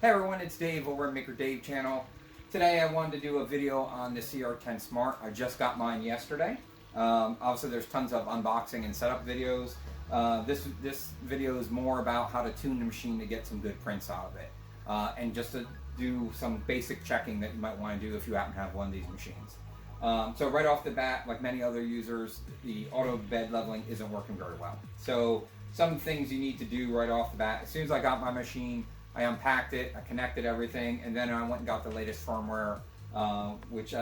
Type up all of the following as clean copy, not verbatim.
Hey everyone, it's Dave over at Maker Dave channel. Today I wanted to do a video on the Cr-10 Smart. I just got mine yesterday. Obviously there's tons of unboxing and setup videos. This video is more about how to tune the machine to get some good prints out of it. And just to do some basic checking that you might want to do if you happen to have one of these machines. So right off the bat, like many other users, the auto bed leveling isn't working very well. So some things you need to do right off the bat. As soon as I got my machine, I unpacked it, I connected everything, and then I went and got the latest firmware, which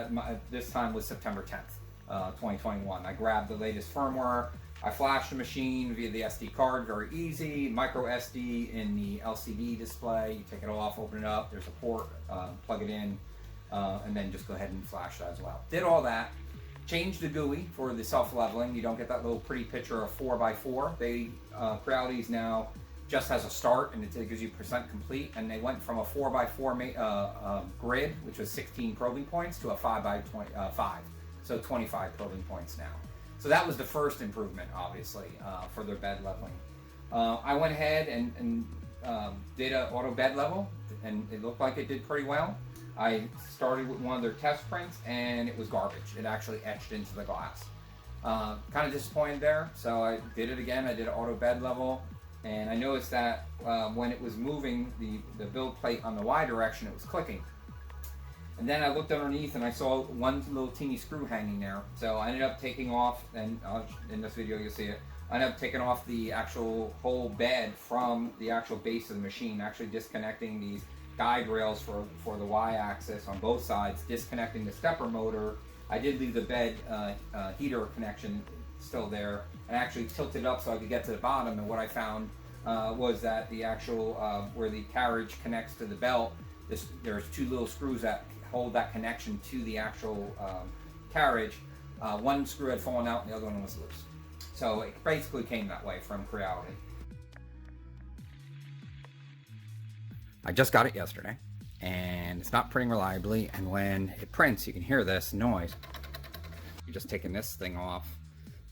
this time was September 10th, 2021. I grabbed the latest firmware, I flashed the machine via the SD card, very easy, micro SD in the LCD display. You take it off, open it up, there's a port, plug it in, and then just go ahead and flash that as well. Did all that, changed the GUI for the self-leveling. You don't get that little pretty picture of 4x4. Creality's now just has a start and it gives you percent complete, and they went from a 4x4 grid, which was 16 probing points, to a 5x5, so 25 probing points now. So that was the first improvement, obviously, for their bed leveling. I went ahead and did an auto bed level, and it looked like it did pretty well. I started with one of their test prints and it was garbage. It actually etched into the glass. Kind of disappointed there, so I did it again. I did an auto bed level. And I noticed that when it was moving the build plate on the Y direction, it was clicking. And then I looked underneath and I saw one little teeny screw hanging there. So I ended up taking off, and in this video you'll see it, I ended up taking off the actual whole bed from the actual base of the machine, actually disconnecting these guide rails for the Y axis on both sides, disconnecting the stepper motor. I did leave the bed heater connection still there, and actually tilted up so I could get to the bottom. And what I found was that the actual where the carriage connects to the belt, there's two little screws that hold that connection to the actual carriage. One screw had fallen out and the other one was loose. So it basically came that way from Creality. I just got it yesterday and it's not printing reliably, and when it prints you can hear this noise. You're just taking this thing off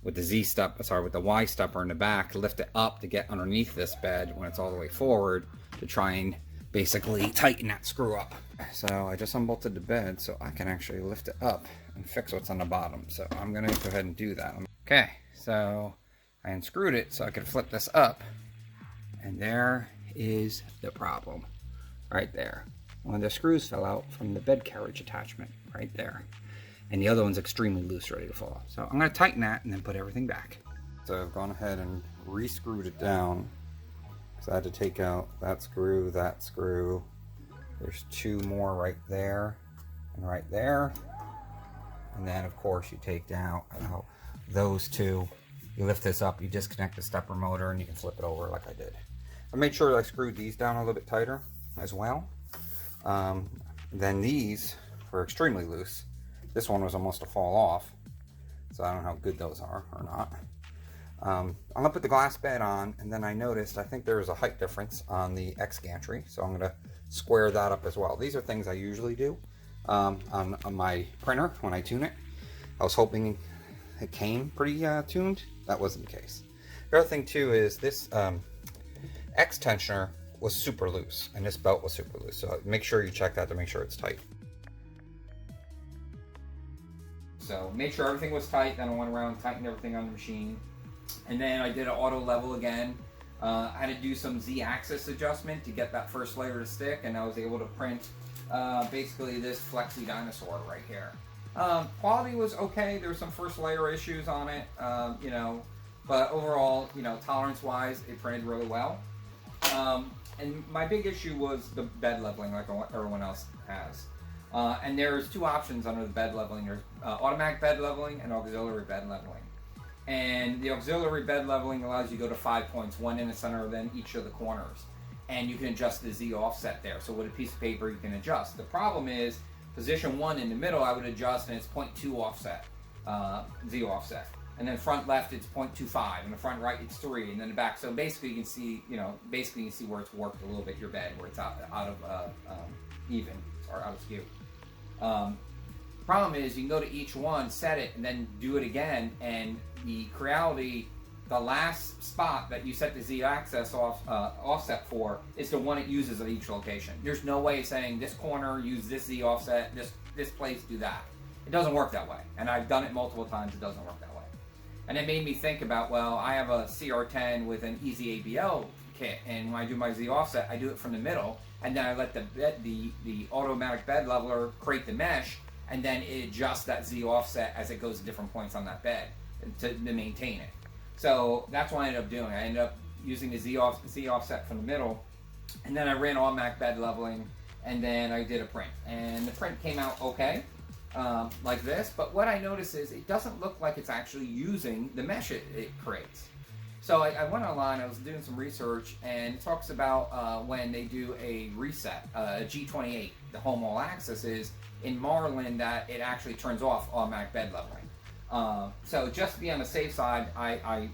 with the with the Y stepper in the back, lift it up to get underneath this bed when it's all the way forward to try and basically tighten that screw up. So I just unbolted the bed so I can actually lift it up and fix what's on the bottom. So I'm gonna go ahead and do that. Okay, so I unscrewed it so I could flip this up, and there is the problem right there. One of the screws fell out from the bed carriage attachment right there, and the other one's extremely loose, ready to fall. So I'm going to tighten that and then put everything back. So I've gone ahead and re-screwed it down because I had to take out that screw, there's two more right there and right there, and then of course you take down those two. You lift this up, you disconnect the stepper motor, and you can flip it over like I did. I made sure I screwed these down a little bit tighter as well. Then these were extremely loose. This one was almost a fall off, so I don't know how good those are or not. I'm gonna put the glass bed on, and then I noticed I think there is a height difference on the X gantry, so I'm gonna square that up as well. These are things I usually do on my printer when I tune it. I was hoping it came pretty tuned. That wasn't the case. The other thing too is this X tensioner was super loose, and this belt was super loose, so make sure you check that to make sure it's tight. So made sure everything was tight, then I went around, tightened everything on the machine, and then I did an auto level again. I had to do some Z-axis adjustment to get that first layer to stick, and I was able to print basically this flexi dinosaur right here. Quality was okay. There were some first layer issues on it, but overall, tolerance wise, it printed really well. And my big issue was the bed leveling, like everyone else has. And there's two options under the bed leveling. There's automatic bed leveling and auxiliary bed leveling. And the auxiliary bed leveling allows you to go to 5 points, one in the center, then each of the corners. And you can adjust the Z offset there. So with a piece of paper, you can adjust. The problem is, position 1 in the middle, I would adjust, and it's 0.2 offset, Z offset. And then front left, it's 0.25, and the front right, it's 3, and then the back. So basically, you can see, where it's warped a little bit, your bed, where it's out of even, or out of skew. Problem is, you can go to each one, set it, and then do it again, and the Creality the last spot that you set the Z-axis offset for is the one it uses at each location. There's no way saying this corner, use this Z offset, this place, do that. It doesn't work that way. And I've done it multiple times, it doesn't work that way. And it made me think about, well, I have a Cr-10 with an easy ABL kit, and when I do my Z offset, I do it from the middle, and then I let the automatic bed leveler create the mesh, and then it adjusts that Z offset as it goes to different points on that bed to maintain it. So that's what I ended up doing. I ended up using the Z offset from the middle, and then I ran automatic bed leveling, and then I did a print. And the print came out okay, like this, but what I noticed is it doesn't look like it's actually using the mesh it creates. So I went online, I was doing some research, and it talks about when they do a reset, a G28, the home all axis is in Marlin that it actually turns off automatic bed leveling. So just to be on the safe side, I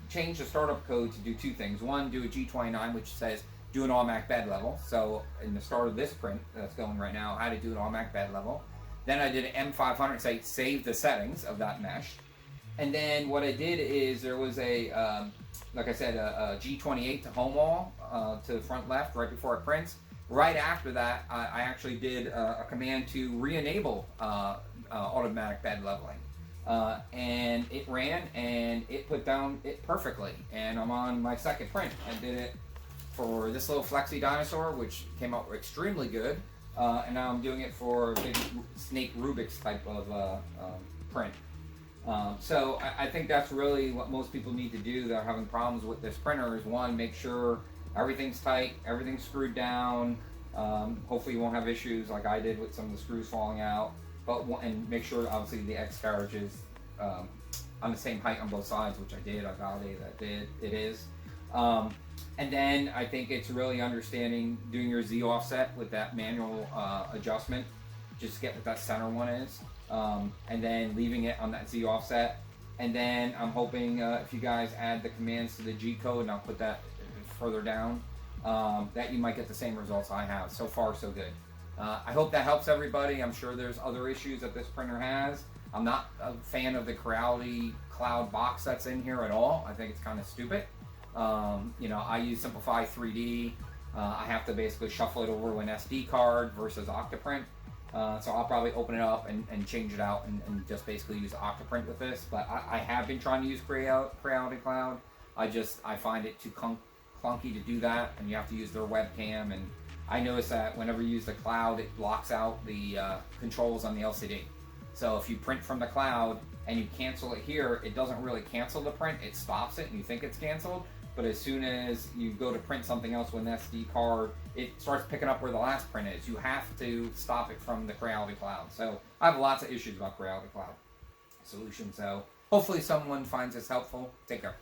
changed the startup code to do two things. One, do a G29, which says do an automatic bed level. So in the start of this print that's going right now, I had to do an automatic bed level. Then I did an M500, say save the settings of that mesh. And then what I did is there was a, like I said, a G28 to home wall to the front left right before it prints. Right after that, I actually did a command to re-enable automatic bed leveling. And it ran and it put down it perfectly. And I'm on my second print. I did it for this little flexi dinosaur, which came out extremely good. And now I'm doing it for a big snake Rubik's type of print. So I think that's really what most people need to do that are having problems with this printer is, one, make sure everything's tight, everything's screwed down. Hopefully you won't have issues like I did with some of the screws falling out. And make sure obviously the X carriage is on the same height on both sides, which I did. I validated that it is. And then I think it's really understanding doing your Z offset with that manual adjustment. Just get what that center one is. And then leaving it on that Z offset. And then I'm hoping if you guys add the commands to the G code, and I'll put that further down, that you might get the same results I have. So far, so good. I hope that helps everybody. I'm sure there's other issues that this printer has. I'm not a fan of the Creality cloud box that's in here at all. I think it's kind of stupid. You know, I use Simplify 3D. I have to basically shuffle it over to an SD card versus Octoprint. So I'll probably open it up and change it out and just basically use Octoprint with this. But I have been trying to use Creality Cloud. I find it too clunky to do that, and you have to use their webcam. And I notice that whenever you use the cloud, it blocks out the controls on the LCD. So if you print from the cloud and you cancel it here, it doesn't really cancel the print. It stops it and you think it's canceled. But as soon as you go to print something else with an SD card, it starts picking up where the last print is. You have to stop it from the Creality Cloud. So I have lots of issues about Creality Cloud solution. So hopefully someone finds this helpful. Take care.